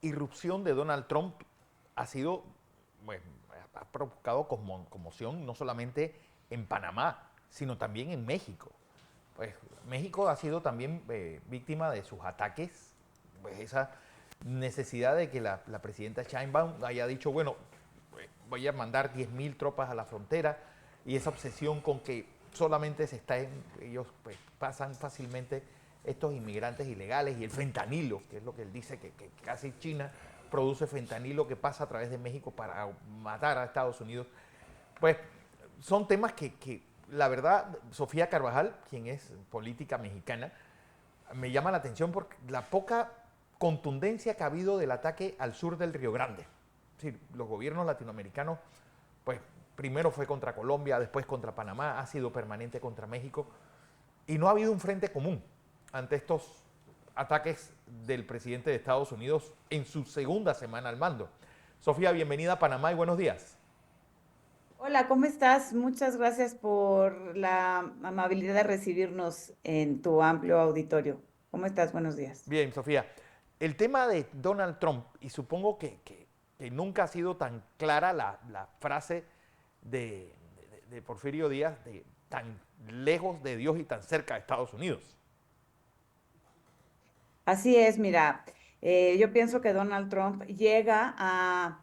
irrupción de Donald Trump ha sido, bueno, ha provocado conmoción no solamente en Panamá, sino también en México. Pues México ha sido también víctima de sus ataques, pues esa necesidad de que la presidenta Sheinbaum haya dicho, bueno, voy a mandar 10.000 tropas a la frontera, y esa obsesión con que solamente ellos pues, pasan fácilmente estos inmigrantes ilegales, y el fentanilo, que es lo que él dice, que casi China produce fentanilo que pasa a través de México para matar a Estados Unidos. Pues son temas que la verdad, Sofía Carvajal, quien es política mexicana, me llama la atención por la poca contundencia que ha habido del ataque al sur del Río Grande. Es decir, los gobiernos latinoamericanos, pues primero fue contra Colombia, después contra Panamá, ha sido permanente contra México, y no ha habido un frente común ante estos ataques del presidente de Estados Unidos en su segunda semana al mando. Sofía, bienvenida a Panamá y buenos días. Hola, ¿cómo estás? Muchas gracias por la amabilidad de recibirnos en tu amplio auditorio. ¿Cómo estás? Buenos días. Bien, Sofía, el tema de Donald Trump, y supongo que nunca ha sido tan clara la frase de Porfirio Díaz, de tan lejos de Dios y tan cerca de Estados Unidos. Así es, mira, yo pienso que Donald Trump llega a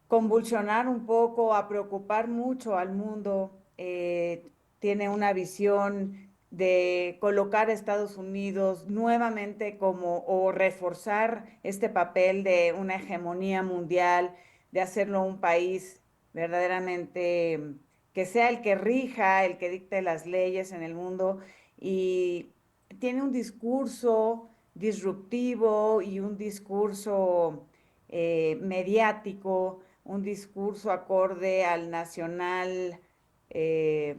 convulsionar un poco, a preocupar mucho al mundo. Tiene una visión de colocar a Estados Unidos nuevamente como o reforzar este papel de una hegemonía mundial, de hacerlo un país verdaderamente que sea el que rija, el que dicte las leyes en el mundo. Y tiene un discurso disruptivo y un discurso mediático, un discurso acorde al nacional eh,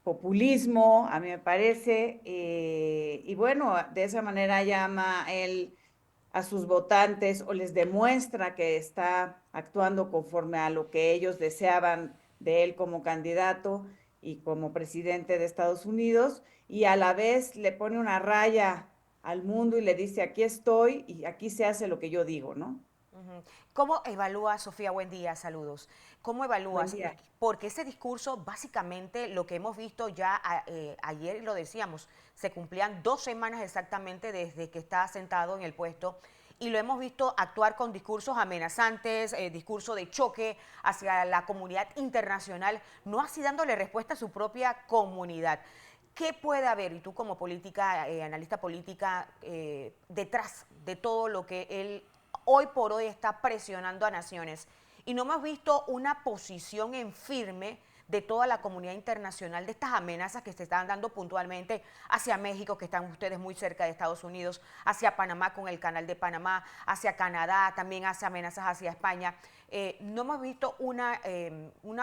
populismo, a mí me parece, y bueno, de esa manera llama él a sus votantes o les demuestra que está actuando conforme a lo que ellos deseaban de él como candidato y como presidente de Estados Unidos, y a la vez le pone una raya al mundo y le dice, aquí estoy y aquí se hace lo que yo digo, ¿no? Ujú. ¿Cómo evalúas, Sofía? Buen día, saludos. ¿Cómo Buen evalúas? día. Porque ese discurso, básicamente, lo que hemos visto ya ayer, lo decíamos, se cumplían 2 semanas exactamente desde que está sentado en el puesto, y lo hemos visto actuar con discursos amenazantes, discurso de choque hacia la comunidad internacional, no así dándole respuesta a su propia comunidad. ¿Qué puede haber, y tú como política, analista política, detrás de todo lo que él hoy por hoy está presionando a naciones? Y no hemos visto una posición en firme de toda la comunidad internacional de estas amenazas que se están dando puntualmente hacia México, que están ustedes muy cerca de Estados Unidos, hacia Panamá con el canal de Panamá, hacia Canadá, también hace amenazas hacia España. No hemos visto una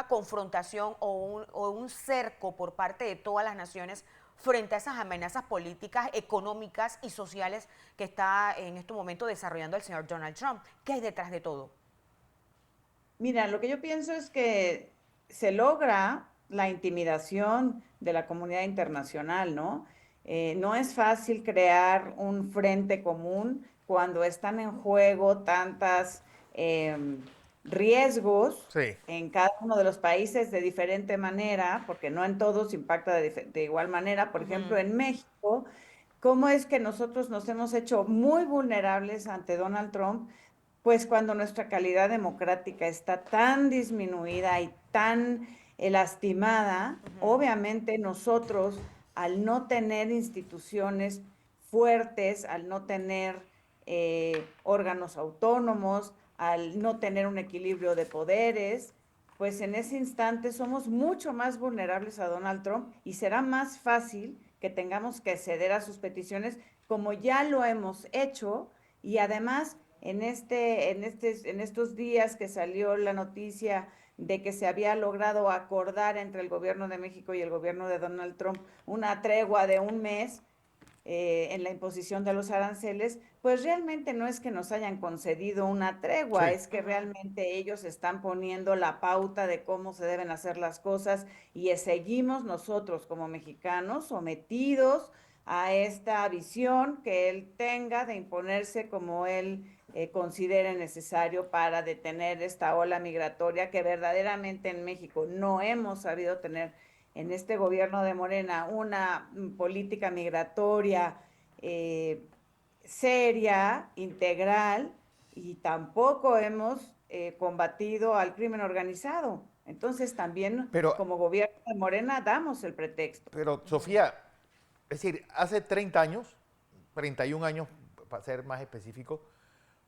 confrontación o un cerco por parte de todas las naciones frente a esas amenazas políticas, económicas y sociales que está en este momento desarrollando el señor Donald Trump. ¿Qué hay detrás de todo? Mira, lo que yo pienso es que se logra la intimidación de la comunidad internacional, ¿no? No es fácil crear un frente común cuando están en juego tantas riesgos Sí. en cada uno de los países de diferente manera, porque no en todos impacta de igual manera. Por ejemplo, Ujú. en México, ¿cómo es que nosotros nos hemos hecho muy vulnerables ante Donald Trump? Pues cuando nuestra calidad democrática está tan disminuida y tan lastimada, obviamente nosotros, al no tener instituciones fuertes, al no tener órganos autónomos, al no tener un equilibrio de poderes, pues en ese instante somos mucho más vulnerables a Donald Trump y será más fácil que tengamos que ceder a sus peticiones como ya lo hemos hecho. Y además en estos días que salió la noticia de que se había logrado acordar entre el gobierno de México y el gobierno de Donald Trump una tregua de un mes en la imposición de los aranceles, pues realmente no es que nos hayan concedido una tregua, Sí. es que realmente ellos están poniendo la pauta de cómo se deben hacer las cosas y seguimos nosotros como mexicanos sometidos a esta visión que él tenga de imponerse como él considere necesario para detener esta ola migratoria que verdaderamente en México no hemos sabido tener en este gobierno de Morena una política migratoria seria, integral, y tampoco hemos combatido al crimen organizado. Entonces también Pero, como gobierno de Morena damos el pretexto. pero Sofía, es decir, hace 30 años, 31 años, para ser más específico,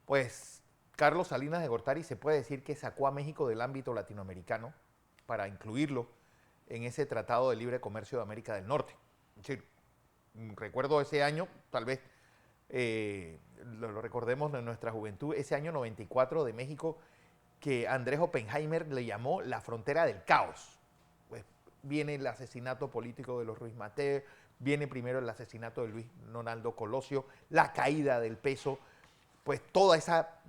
pues Carlos Salinas de Gortari se puede decir que sacó a México del ámbito latinoamericano para incluirlo en ese Tratado de Libre Comercio de América del Norte. Es decir, recuerdo ese año, tal vez lo recordemos de nuestra juventud, ese año 94 de México, que Andrés Oppenheimer le llamó la frontera del caos. Pues viene el asesinato político de los Ruiz Mateo, viene primero el asesinato de Luis Donaldo Colosio, la caída del peso, pues toda esa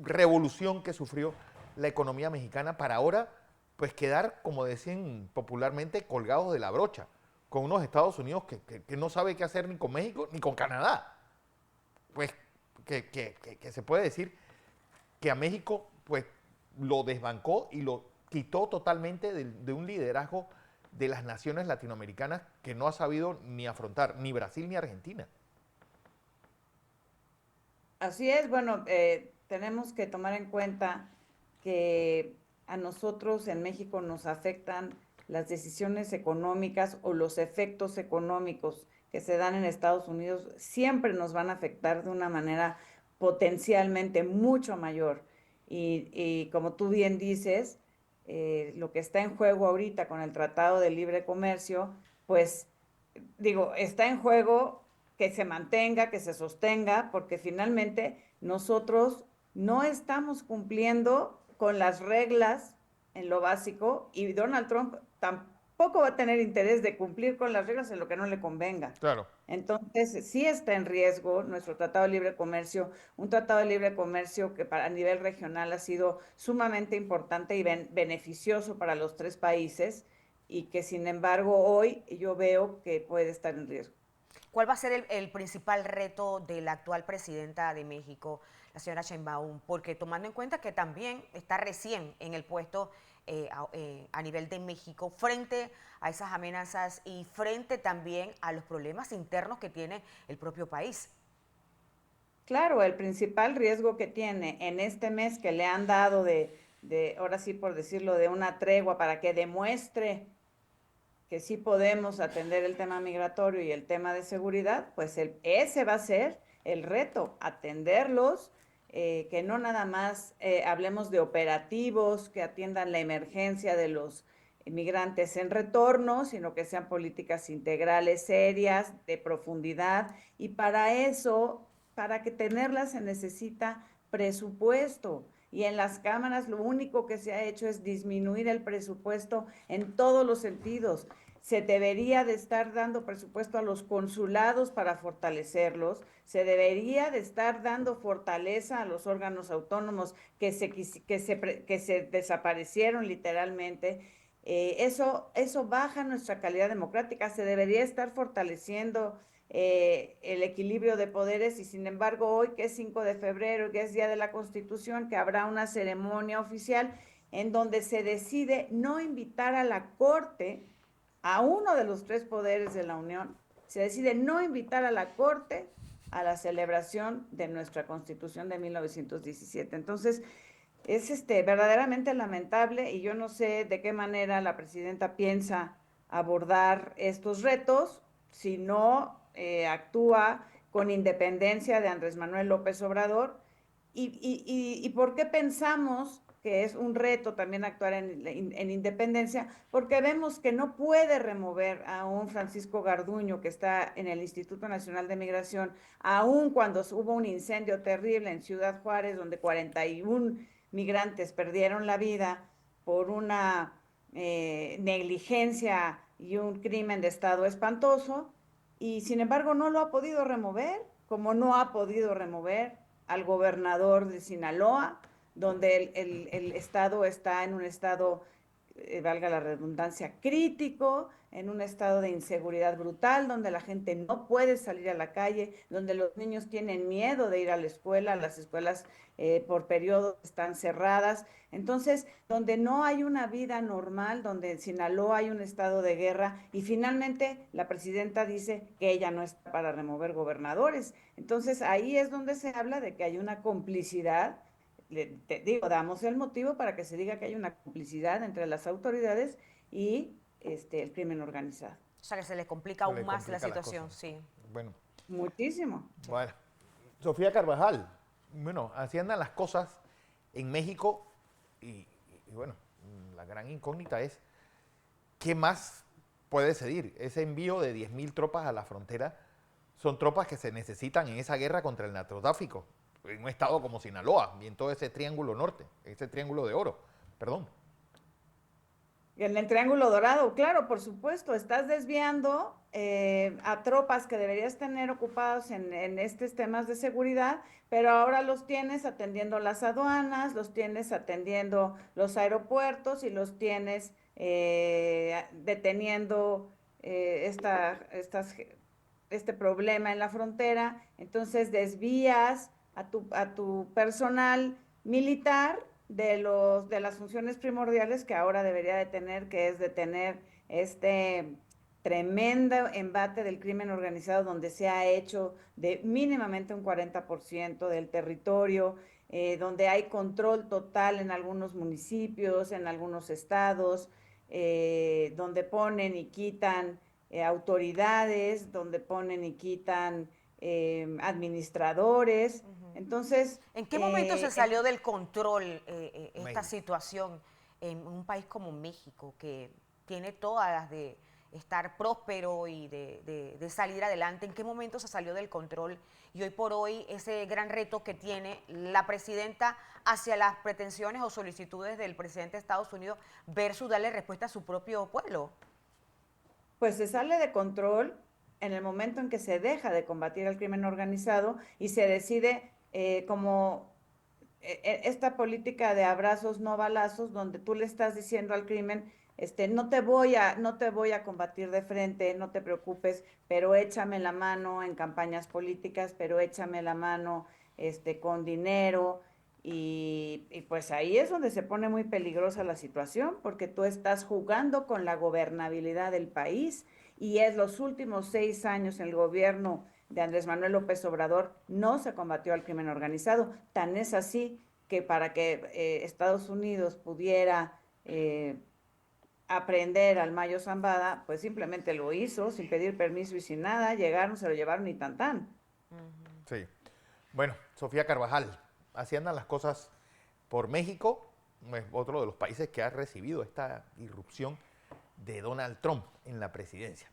revolución que sufrió la economía mexicana para ahora pues quedar, como decían popularmente, colgados de la brocha, con unos Estados Unidos que no sabe qué hacer ni con México ni con Canadá. Pues que se puede decir que a México pues lo desbancó y lo quitó totalmente de un liderazgo de las naciones latinoamericanas que no ha sabido ni afrontar ni Brasil ni Argentina. Así es, bueno, tenemos que tomar en cuenta que a nosotros en México nos afectan las decisiones económicas o los efectos económicos que se dan en Estados Unidos, siempre nos van a afectar de una manera potencialmente mucho mayor. Y como tú bien dices, lo que está en juego ahorita con el Tratado de Libre Comercio, pues digo, está en juego que se mantenga, que se sostenga, porque finalmente nosotros no estamos cumpliendo con las reglas en lo básico y Donald Trump tampoco va a tener interés de cumplir con las reglas en lo que no le convenga. Claro. Entonces, sí está en riesgo nuestro Tratado de Libre Comercio, un Tratado de Libre Comercio que a nivel regional ha sido sumamente importante y beneficioso para los tres países y que sin embargo hoy yo veo que puede estar en riesgo. ¿Cuál va a ser el principal reto de la actual presidenta de México, la señora Sheinbaum? Porque tomando en cuenta que también está recién en el puesto a nivel de México, frente a esas amenazas y frente también a los problemas internos que tiene el propio país. Claro, el principal riesgo que tiene en este mes que le han dado ahora sí por decirlo, de una tregua para que demuestre que sí podemos atender el tema migratorio y el tema de seguridad, pues ese va a ser el reto, atenderlos, que no nada más hablemos de operativos que atiendan la emergencia de los migrantes en retorno, sino que sean políticas integrales, serias, de profundidad, y para eso, para que tenerlas se necesita presupuesto. Y en las cámaras lo único que se ha hecho es disminuir el presupuesto en todos los sentidos. Se debería de estar dando presupuesto a los consulados para fortalecerlos, se debería de estar dando fortaleza a los órganos autónomos que se desaparecieron literalmente. Eso baja nuestra calidad democrática, se debería estar fortaleciendo el equilibrio de poderes y sin embargo hoy que es 5 de febrero, que es Día de la Constitución, que habrá una ceremonia oficial en donde se decide no invitar a la Corte, a uno de los tres poderes de la Unión, se decide no invitar a la Corte a la celebración de nuestra Constitución de 1917. Entonces, es verdaderamente lamentable y yo no sé de qué manera la presidenta piensa abordar estos retos si no actúa con independencia de Andrés Manuel López Obrador. ¿Y por qué pensamos que es un reto también actuar en independencia? Porque vemos que no puede remover a un Francisco Garduño que está en el Instituto Nacional de Migración, aun cuando hubo un incendio terrible en Ciudad Juárez, donde 41 migrantes perdieron la vida por una negligencia y un crimen de Estado espantoso, y sin embargo no lo ha podido remover, como no ha podido remover al gobernador de Sinaloa, donde el Estado está en un estado valga la redundancia, crítico, en un estado de inseguridad brutal, donde la gente no puede salir a la calle, donde los niños tienen miedo de ir a la escuela, las escuelas por periodos están cerradas. Entonces, donde no hay una vida normal, donde en Sinaloa hay un estado de guerra y finalmente la presidenta dice que ella no está para remover gobernadores. Entonces, ahí es donde se habla de que hay una complicidad. Te digo, damos el motivo para que se diga que hay una complicidad entre las autoridades y el crimen organizado. O sea, que se le complica aún más la situación, sí. Bueno. Muchísimo. Bueno. Sofía Carvajal, bueno, así andan las cosas en México y bueno, la gran incógnita es ¿qué más puede seguir? Ese envío de 10.000 tropas a la frontera son tropas que se necesitan en esa guerra contra el narcotráfico, en un estado como Sinaloa y en todo ese triángulo norte, ese triángulo de oro, perdón. En el Triángulo Dorado, claro, por supuesto, estás desviando a tropas que deberías tener ocupados en estos temas de seguridad, pero ahora los tienes atendiendo las aduanas, los tienes atendiendo los aeropuertos y los tienes deteniendo este problema en la frontera. Entonces desvías a tu personal militar de las funciones primordiales que ahora debería de tener, que es detener este tremendo embate del crimen organizado donde se ha hecho de mínimamente un 40% del territorio, donde hay control total en algunos municipios, en algunos estados, donde ponen y quitan autoridades, donde ponen y quitan administradores. Entonces, ¿en qué momento se salió del control esta situación en un país como México, que tiene todas las de estar próspero y de salir adelante? ¿En qué momento se salió del control? Y hoy por hoy ese gran reto que tiene la presidenta hacia las pretensiones o solicitudes del presidente de Estados Unidos versus darle respuesta a su propio pueblo. Pues se sale de control en el momento en que se deja de combatir el crimen organizado y se decide esta política de abrazos no balazos, donde tú le estás diciendo al crimen, no te voy a combatir de frente, no te preocupes, pero échame la mano en campañas políticas, pero échame la mano con dinero. Y pues ahí es donde se pone muy peligrosa la situación, porque tú estás jugando con la gobernabilidad del país y es los últimos 6 años en el gobierno de Andrés Manuel López Obrador no se combatió al crimen organizado. Tan es así que para que Estados Unidos pudiera aprender al Mayo Zambada, pues simplemente lo hizo sin pedir permiso y sin nada, llegaron, se lo llevaron y tan tan. Sí. Bueno, Sofía Carvajal, así andan las cosas por México, es otro de los países que ha recibido esta irrupción de Donald Trump en la presidencia.